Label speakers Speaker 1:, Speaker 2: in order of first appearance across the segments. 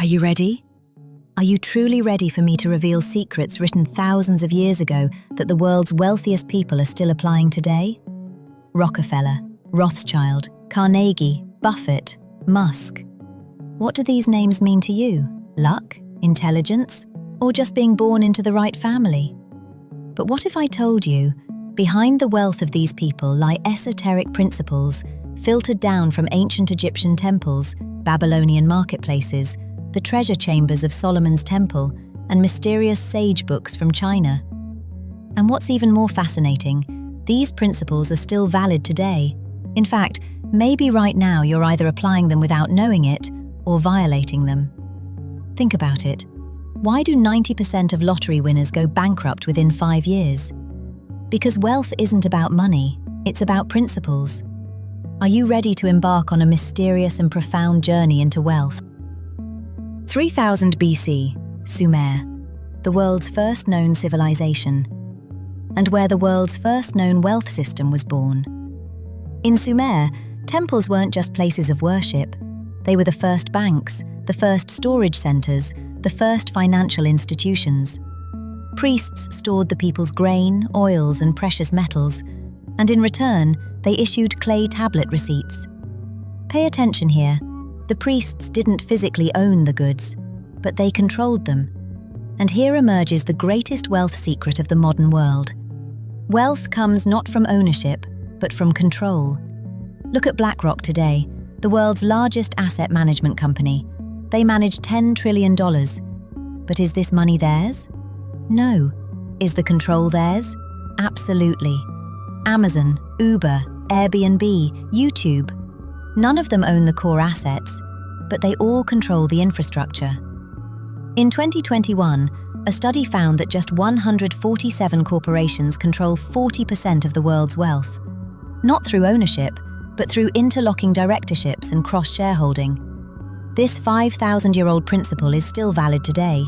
Speaker 1: Are you ready? Are you truly ready for me to reveal secrets written thousands of years ago that the world's wealthiest people are still applying today? Rockefeller, Rothschild, Carnegie, Buffett, Musk. What do these names mean to you? Luck? Intelligence? Or just being born into the right family? But what if I told you, behind the wealth of these people lie esoteric principles filtered down from ancient Egyptian temples, Babylonian marketplaces, the treasure chambers of Solomon's temple, and mysterious sage books from China? And what's even more fascinating, these principles are still valid today. In fact, maybe right now you're either applying them without knowing it or violating them. Think about it. Why do 90% of lottery winners go bankrupt within 5 years? Because wealth isn't about money, it's about principles. Are you ready to embark on a mysterious and profound journey into wealth? 3000 BC, Sumer, the world's first known civilization, and where the world's first known wealth system was born. In Sumer, temples weren't just places of worship, they were the first banks, the first storage centers, the first financial institutions. Priests stored the people's grain, oils, and precious metals, and in return, they issued clay tablet receipts. Pay attention here. The priests didn't physically own the goods, but they controlled them. And here emerges the greatest wealth secret of the modern world. Wealth comes not from ownership, but from control. Look at BlackRock today, the world's largest asset management company. They manage $10 trillion. But is this money theirs? No. Is the control theirs? Absolutely. Amazon, Uber, Airbnb, YouTube. None of them own the core assets, but they all control the infrastructure. In 2021, a study found that just 147 corporations control 40% of the world's wealth. Not through ownership, but through interlocking directorships and cross-shareholding. This 5,000-year-old principle is still valid today.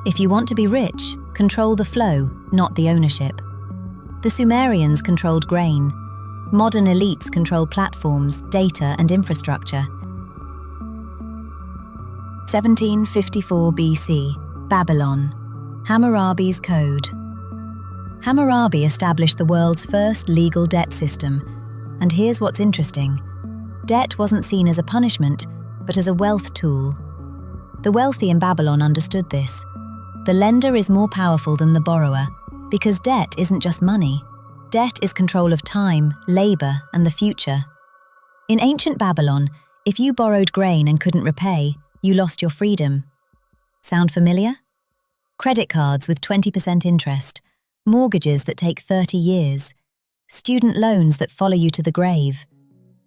Speaker 1: If you want to be rich, control the flow, not the ownership. The Sumerians controlled grain. Modern elites control platforms, data, and infrastructure. 1754 BC, Babylon, Hammurabi's Code. Hammurabi established the world's first legal debt system. And here's what's interesting. Debt wasn't seen as a punishment, but as a wealth tool. The wealthy in Babylon understood this. The lender is more powerful than the borrower, because debt isn't just money. Debt is control of time, labor, and the future. In ancient Babylon, if you borrowed grain and couldn't repay, you lost your freedom. Sound familiar? Credit cards with 20% interest, mortgages that take 30 years, student loans that follow you to the grave.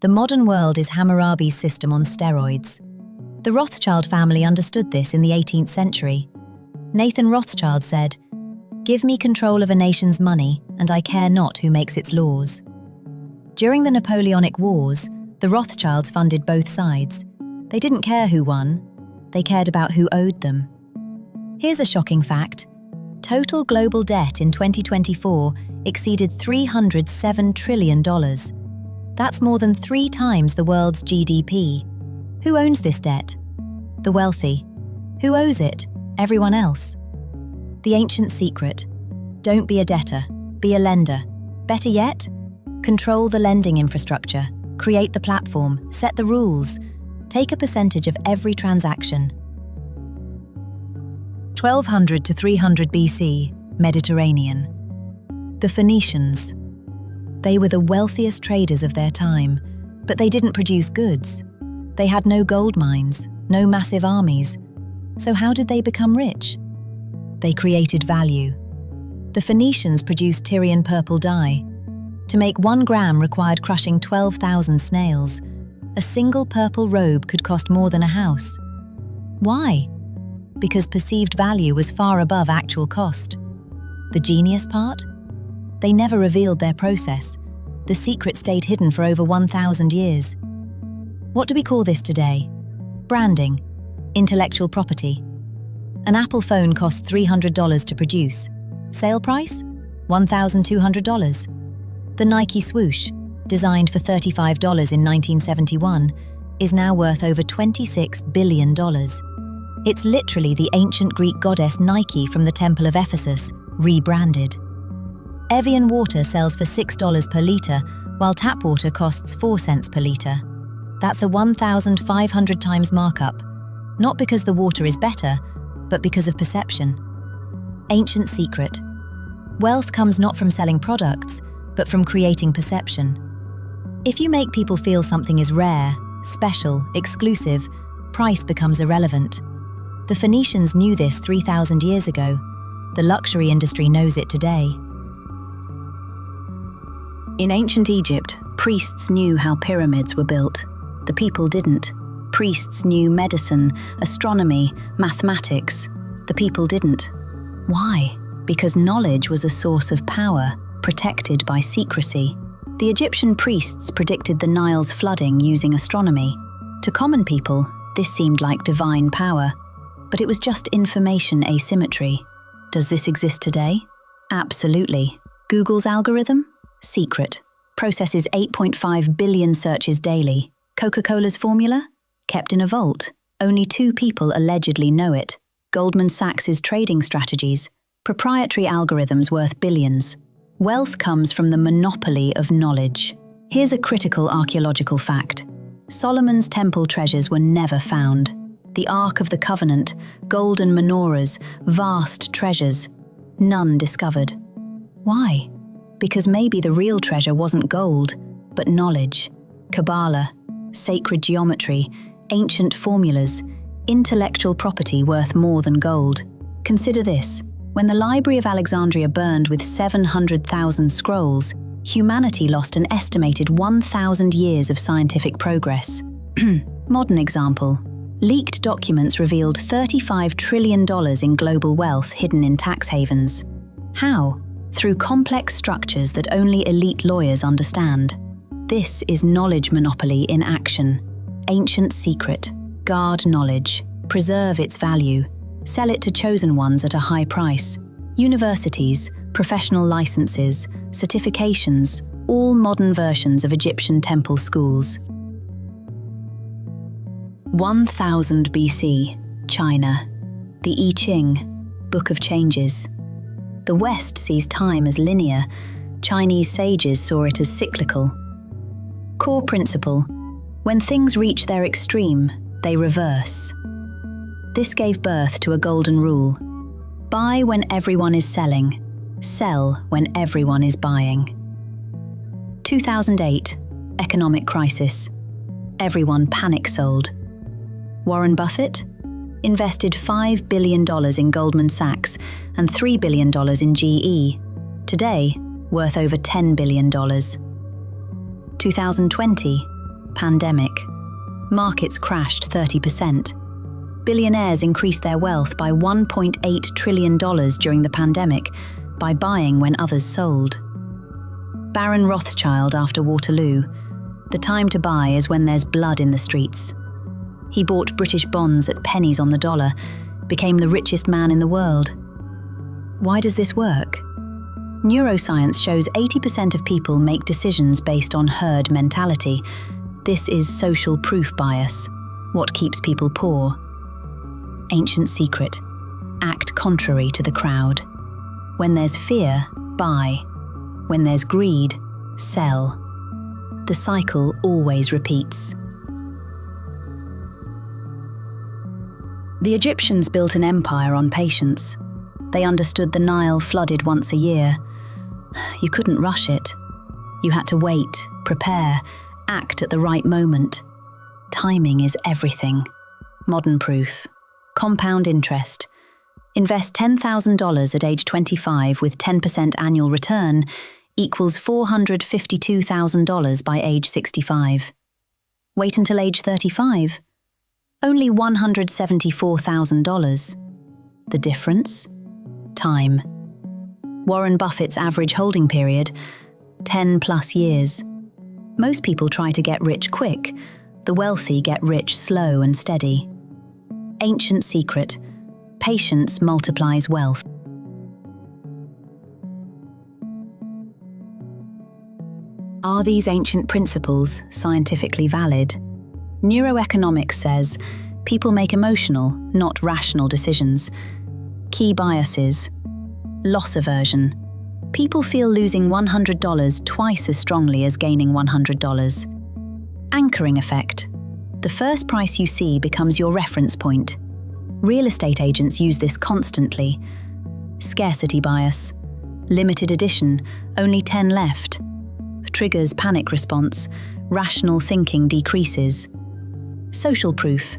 Speaker 1: The modern world is Hammurabi's system on steroids. The Rothschild family understood this in the 18th century. Nathan Rothschild said, "Give me control of a nation's money, and I care not who makes its laws." During the Napoleonic Wars, the Rothschilds funded both sides. They didn't care who won, they cared about who owed them. Here's a shocking fact. Total global debt in 2024 exceeded $307 trillion. That's more than 3 times the world's GDP. Who owns this debt? The wealthy. Who owes it? Everyone else. The ancient secret. Don't be a debtor, be a lender. Better yet, control the lending infrastructure, create the platform, set the rules, take a percentage of every transaction. 1200 to 300 BC, Mediterranean. The Phoenicians. They were the wealthiest traders of their time, but they didn't produce goods. They had no gold mines, no massive armies. So how did they become rich? They created value. The Phoenicians produced Tyrian purple dye. To make 1 gram required crushing 12,000 snails. A single purple robe could cost more than a house. Why? Because perceived value was far above actual cost. The genius part? They never revealed their process. The secret stayed hidden for over 1,000 years. What do we call this today? Branding, intellectual property. An Apple phone costs $300 to produce. Sale price? $1,200. The Nike swoosh, designed for $35 in 1971, is now worth over $26 billion. It's literally the ancient Greek goddess Nike from the Temple of Ephesus, rebranded. Evian water sells for $6 per litre, while tap water costs 4 cents per litre. That's a 1,500 times markup, not because the water is better, but because of perception. Ancient secret. Wealth comes not from selling products, but from creating perception. If you make people feel something is rare, special, exclusive, price becomes irrelevant. The Phoenicians knew this 3,000 years ago. The luxury industry knows it today.
Speaker 2: In ancient Egypt, priests knew how pyramids were built. The people didn't. Priests knew medicine, astronomy, mathematics. The people didn't. Why? Because knowledge was a source of power, protected by secrecy. The Egyptian priests predicted the Nile's flooding using astronomy. To common people, this seemed like divine power, but it was just information asymmetry. Does this exist today? Absolutely. Google's algorithm? Secret. Processes 8.5 billion searches daily. Coca-Cola's formula? Kept in a vault. Only 2 people allegedly know it. Goldman Sachs's trading strategies. Proprietary algorithms worth billions. Wealth comes from the monopoly of knowledge. Here's a critical archaeological fact. Solomon's temple treasures were never found. The Ark of the Covenant, golden menorahs, vast treasures. None discovered. Why? Because maybe the real treasure wasn't gold, but knowledge. Kabbalah, sacred geometry, ancient formulas, intellectual property worth more than gold. Consider this. When the Library of Alexandria burned with 700,000 scrolls, humanity lost an estimated 1,000 years of scientific progress. Modern example. Leaked documents revealed $35 trillion in global wealth hidden in tax havens. How? Through complex structures that only elite lawyers understand. This is knowledge monopoly in action. Ancient secret. Guard knowledge. Preserve its value. Sell it to chosen ones at a high price. Universities, professional licenses, certifications, all modern versions of Egyptian temple schools. 1000 BC, China. The I-Ching, Book of Changes. The West sees time as linear. Chinese sages saw it as cyclical. Core principle: when things reach their extreme, they reverse. This gave birth to a golden rule. Buy when everyone is selling. Sell when everyone is buying. 2008, economic crisis. Everyone panic sold. Warren Buffett invested $5 billion in Goldman Sachs and $3 billion in GE. Today, worth over $10 billion. 2020, pandemic. Markets crashed 30%. Billionaires increased their wealth by $1.8 trillion during the pandemic by buying when others sold. Baron Rothschild after Waterloo. The time to buy is when there's blood in the streets. He bought British bonds at pennies on the dollar, became the richest man in the world. Why does this work? Neuroscience shows 80% of people make decisions based on herd mentality. This is social proof bias. What keeps people poor? Ancient secret. Act contrary to the crowd. When there's fear, buy. When there's greed, sell. The cycle always repeats. The Egyptians built an empire on patience. They understood the Nile flooded once a year. You couldn't rush it. You had to wait, prepare, act at the right moment. Timing is everything. Modern proof. Compound interest. Invest $10,000 at age 25 with 10% annual return equals $452,000 by age 65. Wait until age 35. Only $174,000. The difference? Time. Warren Buffett's average holding period, 10+ years. Most people try to get rich quick. The wealthy get rich slow and steady. Ancient secret. Patience multiplies wealth. Are these ancient principles scientifically valid? Neuroeconomics says, People make emotional, not rational decisions. Key biases. Loss aversion. People feel losing $100 twice as strongly as gaining $100. Anchoring effect. The first price you see becomes your reference point. Real estate agents use this constantly. Scarcity bias. Limited edition, only 10 left. Triggers panic response. Rational thinking decreases. Social proof.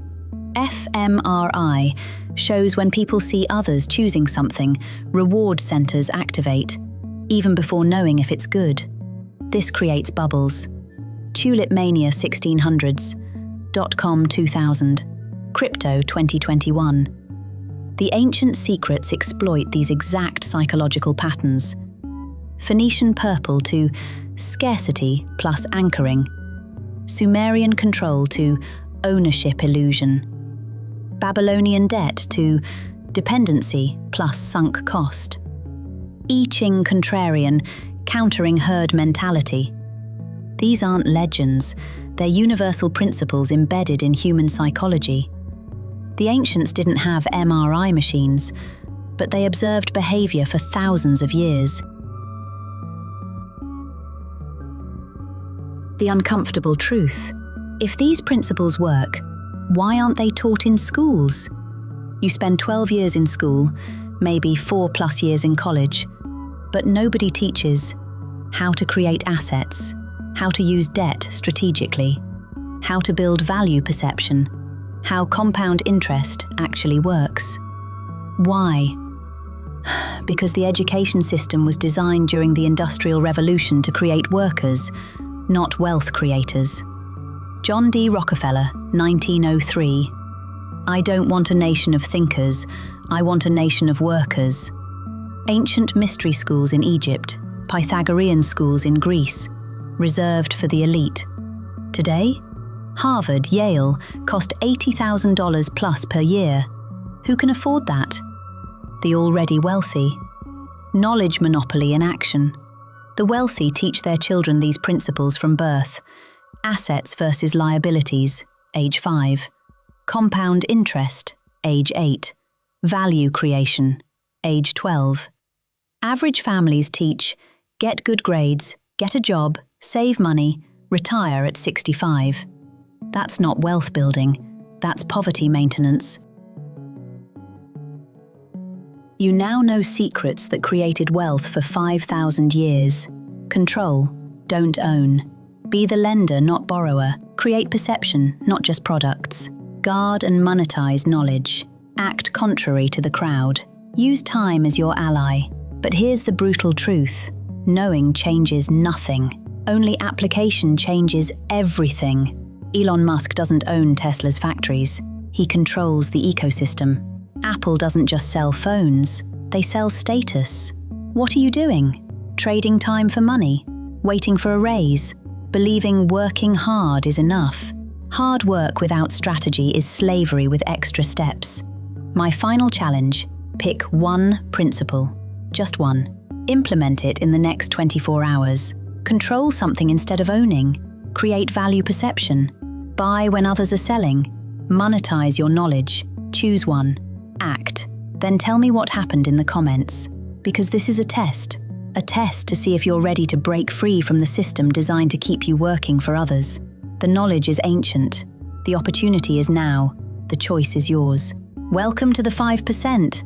Speaker 2: fMRI shows when people see others choosing something, reward centers activate, even before knowing if it's good. This creates bubbles. Tulip Mania 1600s. .com 2000. Crypto 2021. The ancient secrets exploit these exact psychological patterns. Phoenician purple to scarcity plus anchoring. Sumerian control to ownership illusion. Babylonian debt to dependency plus sunk cost. I-Ching contrarian, countering herd mentality. These aren't legends, they're universal principles embedded in human psychology. The ancients didn't have MRI machines, but they observed behavior for thousands of years. The uncomfortable truth. If these principles work, why aren't they taught in schools? You spend 12 years in school, maybe 4+ years in college, but nobody teaches how to create assets, how to use debt strategically, how to build value perception, how compound interest actually works. Why? Because the education system was designed during the Industrial Revolution to create workers, not wealth creators. John D. Rockefeller, 1903. I don't want a nation of thinkers, I want a nation of workers. Ancient mystery schools in Egypt, Pythagorean schools in Greece, reserved for the elite. Today, Harvard, Yale cost $80,000 plus per year. Who can afford that? The already wealthy. Knowledge monopoly in action. The wealthy teach their children these principles from birth. Assets versus liabilities, age 5. Compound interest, age 8. Value creation, age 12. Average families teach, get good grades, get a job, save money, retire at 65. That's not wealth building, that's poverty maintenance. You now know secrets that created wealth for 5,000 years. Control, don't own. Be the lender, not borrower. Create perception, not just products. Guard and monetize knowledge. Act contrary to the crowd. Use time as your ally. But here's the brutal truth. Knowing changes nothing. Only application changes everything. Elon Musk doesn't own Tesla's factories. He controls the ecosystem. Apple doesn't just sell phones, they sell status. What are you doing? Trading time for money? Waiting for a raise? Believing working hard is enough? Hard work without strategy is slavery with extra steps. My final challenge, pick one principle. Just one. Implement it in the next 24 hours. Control something instead of owning. Create value perception. Buy when others are selling. Monetize your knowledge. Choose one. Act. Then tell me what happened in the comments. Because this is a test to see if you're ready to break free from the system designed to keep you working for others. The knowledge is ancient. The opportunity is now. The choice is yours. Welcome to the 5%.